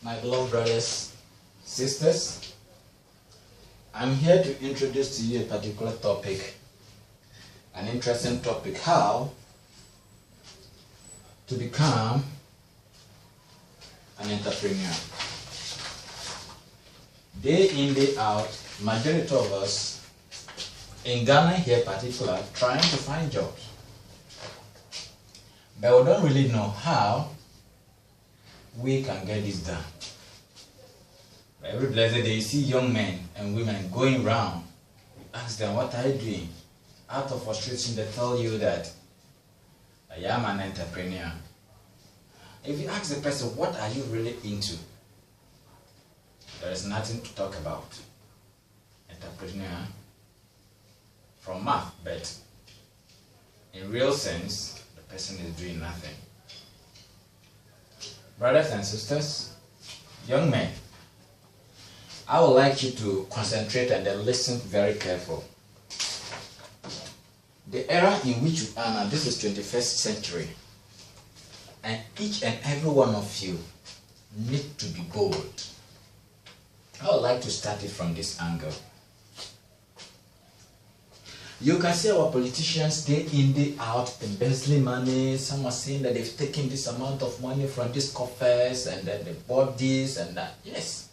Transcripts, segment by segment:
My beloved brothers, sisters, I'm here to introduce to you a particular topic, an interesting topic, how to become an entrepreneur. Day in, day out, majority of us in Ghana here particular trying to find jobs, but we don't really know how we can get this done. Every blessed day you see young men and women going around, you ask them, what are you doing? Out of frustration they tell you that I am an entrepreneur. If you ask the person, what are you really into? There is nothing to talk about. Entrepreneur from math, but in real sense, the person is doing nothing. Brothers and sisters, young men, I would like you to concentrate and then listen very careful. The era in which you are now, this is 21st century, and each and every one of you need to be bold. I would like to start it from this angle. You can see our politicians day in, day out embezzling money. Some are saying that they've taken this amount of money from these coffers and that they bought this and that. Yes,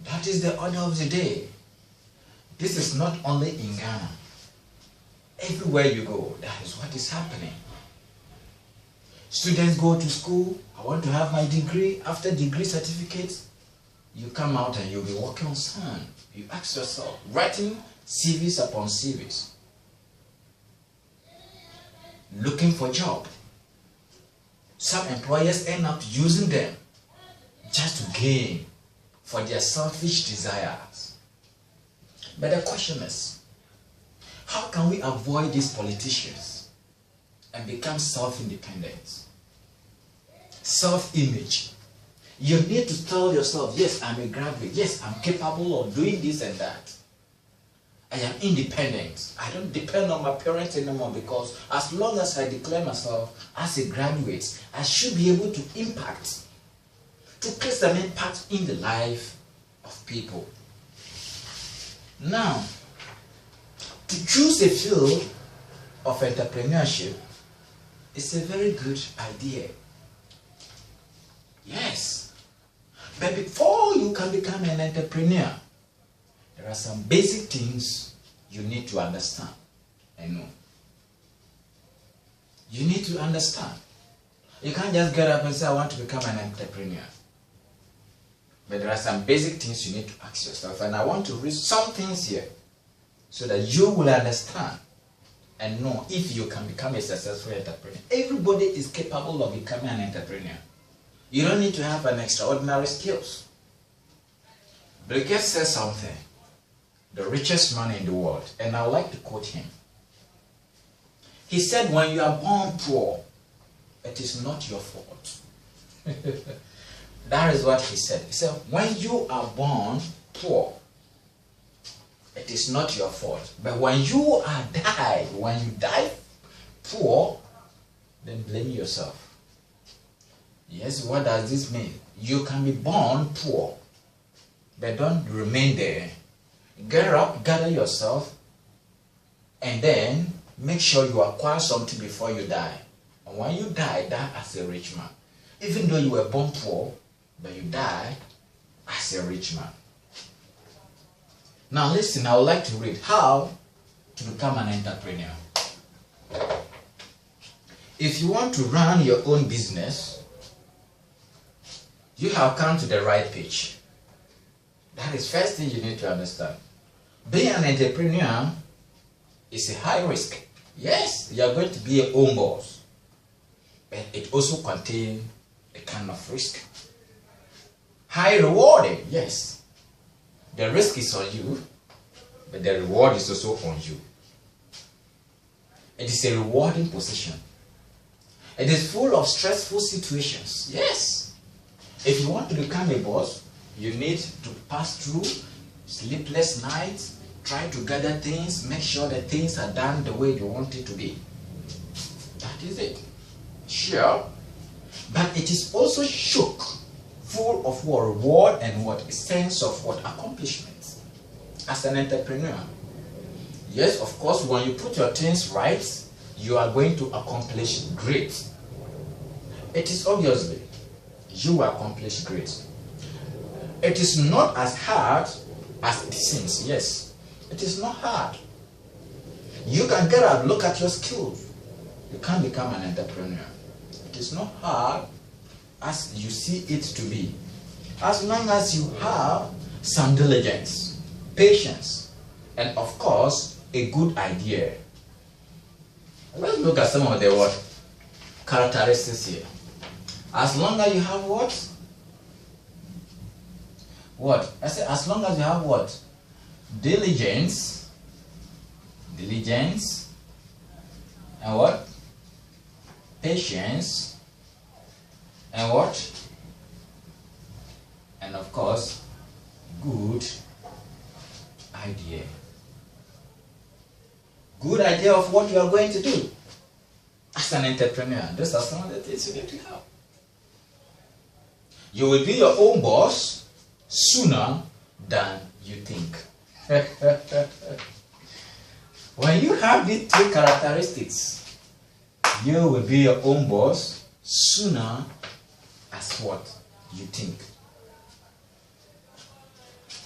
that is the order of the day. This is not only in Ghana. Everywhere you go, that is what is happening. Students go to school. I want to have my degree. After degree certificates, you come out and you'll be walking on sand. You ask yourself, writing CVs upon CVs, looking for job. Some employers end up using them just to gain for their selfish desires. But the question is, how can we avoid these politicians and become self-independent? Self-image. You need to tell yourself, yes, I'm a graduate. Yes, I'm capable of doing this and that. I am independent. I don't depend on my parents anymore, because as long as I declare myself as a graduate, I should be able to impact, to place an impact in the life of people. Now, to choose a field of entrepreneurship is a very good idea. Yes. But before you can become an entrepreneur, there are some basic things you need to understand and know. You need to understand. You can't just get up and say, I want to become an entrepreneur. But there are some basic things you need to ask yourself. And I want to read some things here so that you will understand and know if you can become a successful entrepreneur. Everybody is capable of becoming an entrepreneur. You don't need to have an extraordinary skills. Bill Gates says something, the richest man in the world, and I would like to quote him. He said, when you are born poor, it is not your fault. That is what he said. He said, when you are born poor, it is not your fault. But when you die poor, then blame yourself. Yes, what does this mean? You can be born poor, but don't remain there. Get up, gather yourself, and then make sure you acquire something before you die. And when you die as a rich man. Even though you were born poor, but you die as a rich man. Now listen, I would like to read how to become an entrepreneur. If you want to run your own business, you have come to the right page. That is first thing you need to understand. Being an entrepreneur is a high risk. Yes, you are going to be your own boss. But it also contains a kind of risk. High rewarding, yes. The risk is on you, but the reward is also on you. It is a rewarding position. It is full of stressful situations. Yes. If you want to become a boss, you need to pass through sleepless nights, try to gather things, make sure that things are done the way you want it to be. That is it. Sure. But it is also full of what? Reward and what? A sense of what? Accomplishment. As an entrepreneur. Yes, of course, when you put your things right, you are going to accomplish great. It is obviously, you will accomplish great. It is not as hard as it seems. Yes, it is not hard. You can get up, look at your skills. You can become an entrepreneur. It is not hard as you see it to be. As long as you have some diligence, patience, and of course, a good idea. Let's look at some of the what? Characteristics here. As long as you have what? What? I say as long as you have what? Diligence, and what? Patience, and what? And of course, good idea. Good idea of what you are going to do as an entrepreneur. Those are some of the things you need to have. You will be your own boss sooner than you think. When you have these three characteristics, you will be your own boss sooner as what you think.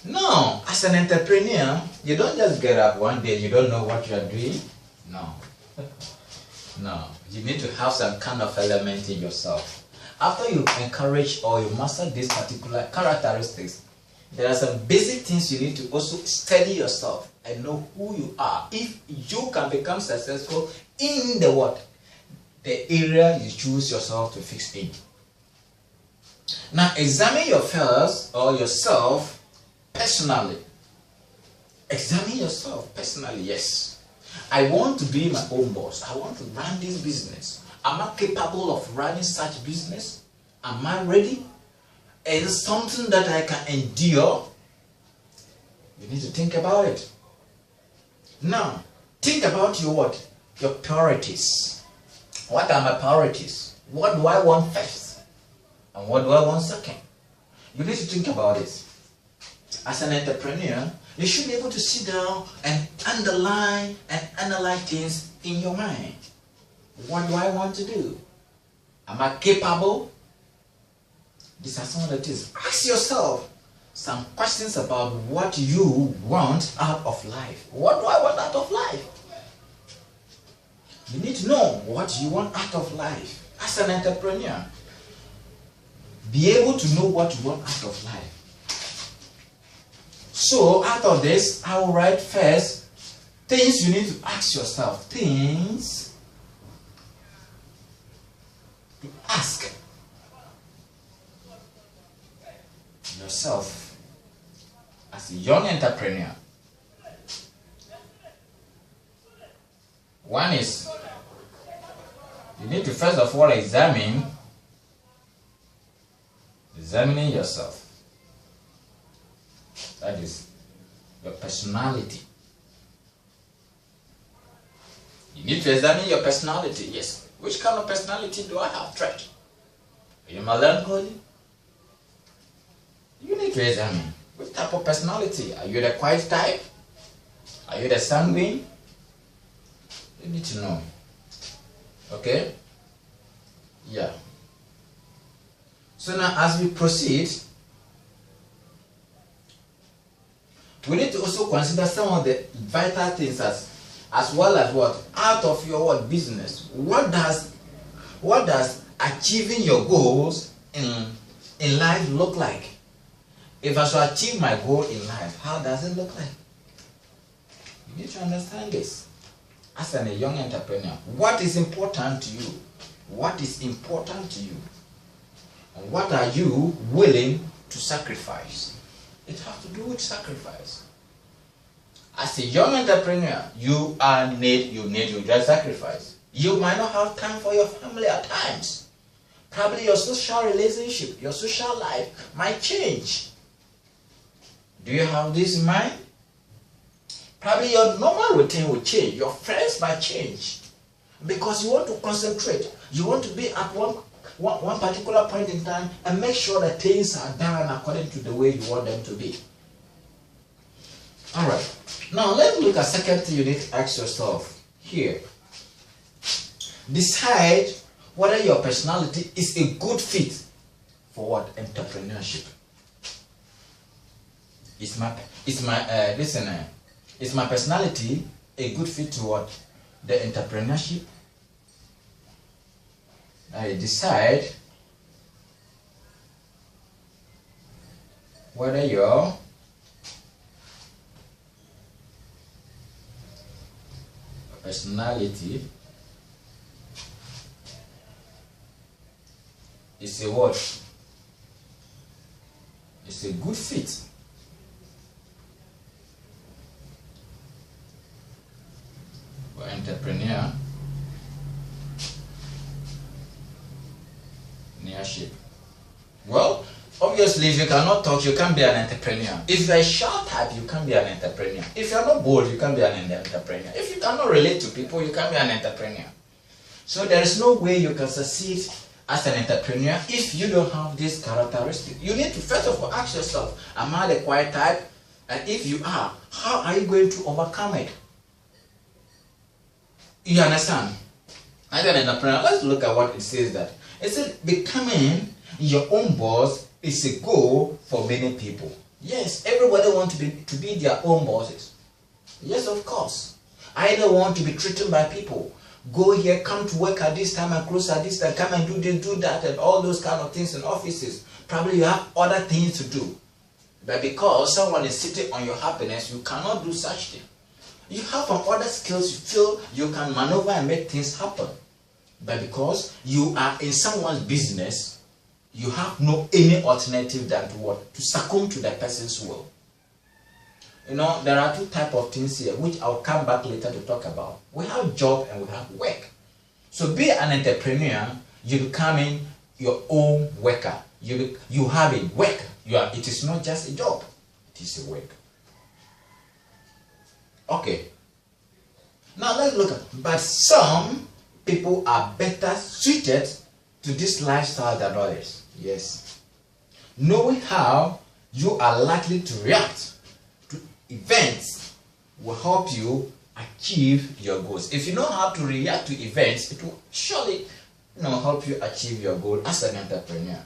No, as an entrepreneur, you don't just get up one day, you don't know what you are doing. No. No, you need to have some kind of element in yourself. After you encourage or you master these particular characteristics, there are some basic things you need to also study yourself and know who you are. If you can become successful in the what? The area you choose yourself to fix in. Now examine your fellows or yourself personally. Examine yourself personally, yes. I want to be my own boss. I want to run this business. Am I capable of running such business? Am I ready? Is it something that I can endure? You need to think about it. Now, think about your what? Your priorities. What are my priorities? What do I want first? And what do I want second? You need to think about it. As an entrepreneur, you should be able to sit down and underline and analyze things in your mind. What do I want to do? Am I capable? These are some of the things. Ask yourself some questions about what you want out of life. What do I want out of life? You need to know what you want out of life. As an entrepreneur, be able to know what you want out of life. So, out of this, I will write first things you need to ask yourself. Things to ask yourself as a young entrepreneur. One is, you need to first of all examining yourself. That is your personality. You need to examine your personality. Yes. Which kind of personality do I have? Trait. Are you melancholy? You need to examine which type of personality. Are you the quiet type? Are you the sanguine? You need to know. Okay? Yeah. So now as we proceed, we need to also consider some of the vital things as well as what? Out of your what business. What does achieving your goals in life look like? If I should achieve my goal in life, how does it look like? You need to understand this. As a young entrepreneur, what is important to you? What is important to you? And what are you willing to sacrifice? It has to do with sacrifice. As a young entrepreneur, you need to sacrifice. You might not have time for your family at times. Probably your social relationship, your social life might change. Do you have this in mind? Probably your normal routine will change. Your friends might change. Because you want to concentrate. You want to be at one one particular point in time and make sure that things are done according to the way you want them to be. All right. Now let's look at second thing you need to ask yourself here. Decide whether your personality is a good fit for what? Entrepreneurship. Is my personality a good fit to what? The entrepreneurship? I decide whether your personality is a what? It's a good fit for entrepreneurship. Well, obviously, if you cannot talk, you can't be an entrepreneur. If you're a shy type, you can't be an entrepreneur. If you're not bold, you can't be an entrepreneur. If you cannot relate to people, you can't be an entrepreneur. So there is no way you can succeed as an entrepreneur if you don't have this characteristic. You need to first of all ask yourself, am I the quiet type? And if you are, how are you going to overcome it? You understand? As an entrepreneur, let's look at what it says that. It says becoming your own boss is a goal for many people. Yes, everybody wants to be their own bosses. Yes, of course. I don't want to be treated by people. Go here, come to work at this time and close at this time, come and do this, do that, and all those kind of things in offices. Probably you have other things to do. But because someone is sitting on your happiness, you cannot do such thing. You have some other skills you feel you can maneuver and make things happen. But because you are in someone's business, you have no any alternative than to what? To succumb to the person's will. You know, there are two types of things here, which I'll come back later to talk about. We have job and we have work. So be an entrepreneur, you becoming your own worker. You have a work. It is not just a job, it is a work. Okay. Now let's look at, but some people are better suited to this lifestyle than others. Yes. Knowing how you are likely to react to events will help you achieve your goals. If you know how to react to events, it will surely help you achieve your goal as an entrepreneur.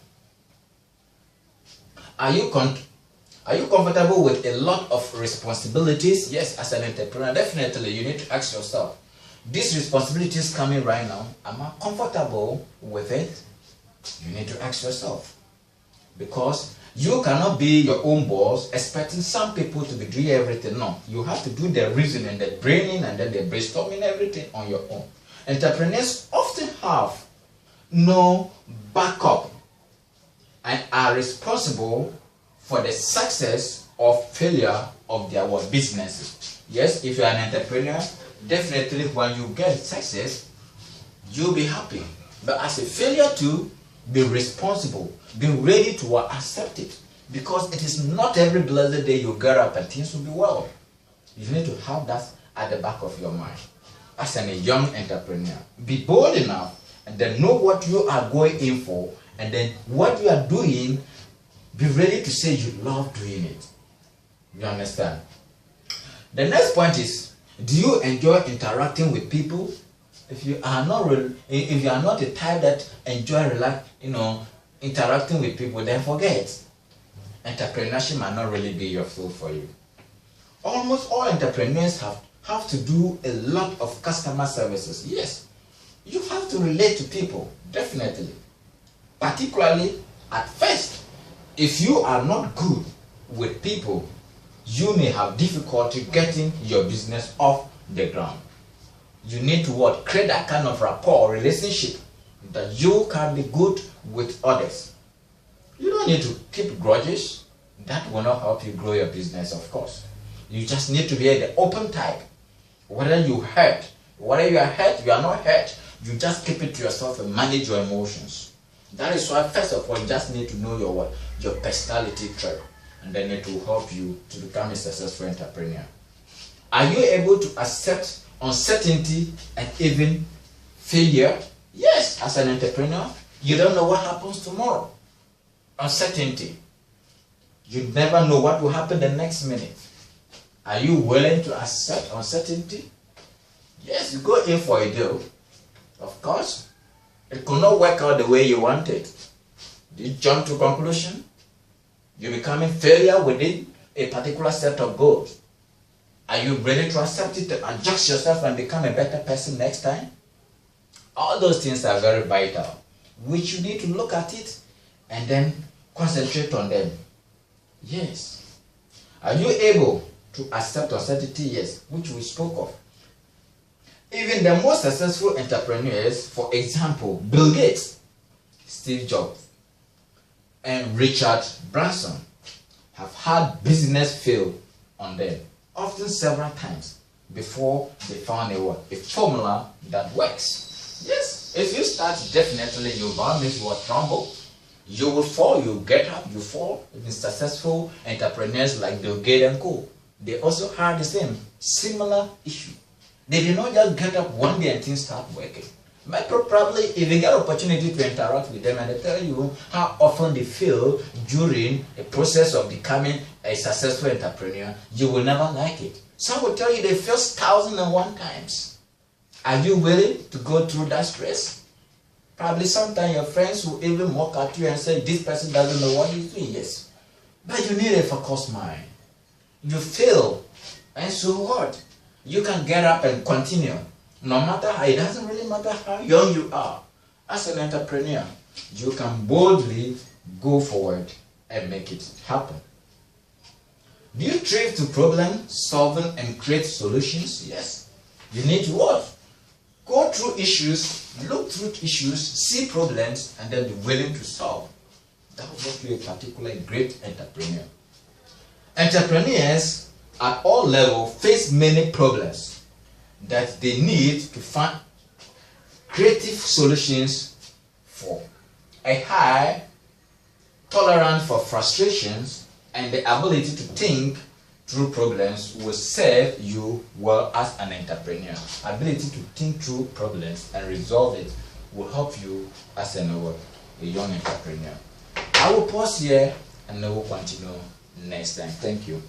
Are you comfortable with a lot of responsibilities? Yes, as an entrepreneur, definitely you need to ask yourself, these responsibilities coming right now, am I comfortable with it? You need to ask yourself. Because you cannot be your own boss expecting some people to be doing everything. No, you have to do the reasoning, the braining, and then the brainstorming, everything on your own. Entrepreneurs often have no backup and are responsible for the success or failure of their businesses. Yes, if you're an entrepreneur, definitely when you get success, you'll be happy. But as a failure to be responsible, be ready to accept it. Because it is not every blessed day you get up and things will be well. You need to have that at the back of your mind. As a young entrepreneur, be bold enough and then know what you are going in for, and then what you are doing, be ready to say you love doing it. You understand? The next point is, do you enjoy interacting with people? If you are not the type that enjoy interacting with people, then forget. Entrepreneurship might not really be your field for you. Almost all entrepreneurs have to do a lot of customer services. Yes, you have to relate to people, definitely. Particularly at first, if you are not good with people, you may have difficulty getting your business off the ground. You need to create that kind of rapport, relationship, that you can be good with others. You don't need to keep grudges. That will not help you grow your business, of course. You just need to be the open type. Whether you hurt, whether you are hurt, you are not hurt, you just keep it to yourself and manage your emotions. That is why, first of all, you just need to know your personality trait, and then it will help you to become a successful entrepreneur. Are you able to accept uncertainty and even failure? Yes, as an entrepreneur, You don't know what happens tomorrow. Uncertainty. You never know what will happen the next minute. Are you willing to accept uncertainty? Yes, you go in for a deal. Of course, it could not work out the way you wanted. Did you jump to conclusion? You're becoming failure within a particular set of goals. Are you ready to accept it, to adjust yourself and become a better person next time? All those things are very vital, which you need to look at it and then concentrate on them. Yes. Are you able to accept uncertainty? Yes, which we spoke of. Even the most successful entrepreneurs, for example, Bill Gates, Steve Jobs, and Richard Branson, have had business fail on them, often several times, before they found a formula that works. Yes, if you start, definitely you will miss what trouble. You will fall, you get up, you fall. Even successful entrepreneurs like Bill Gates and co., they also had the similar issue. They did not just get up one day and things start working. But probably if you get opportunity to interact with them and they tell you how often they fail during a process of becoming a successful entrepreneur, you will never like it. Some will tell you they fail 1,001 times. Are you willing to go through that stress? Probably sometimes your friends will even mock at you and say, this person doesn't know what he's doing. Yes. But you need a focused mind. You fail, and so what? You can get up and continue. No matter how, it doesn't really matter how young you are. As an entrepreneur, you can boldly go forward and make it happen. Do you thrive to problem solving and create solutions? Yes. You need to what? Go through issues, look through issues, see problems, and then be willing to solve. That will make you a particularly great entrepreneur. Entrepreneurs at all levels face many problems that they need to find creative solutions for. A high tolerance for frustrations and the ability to think through problems will serve you well as an entrepreneur. Ability to think through problems and resolve it will help you as a young entrepreneur. I will pause here and I will continue next time. Thank you.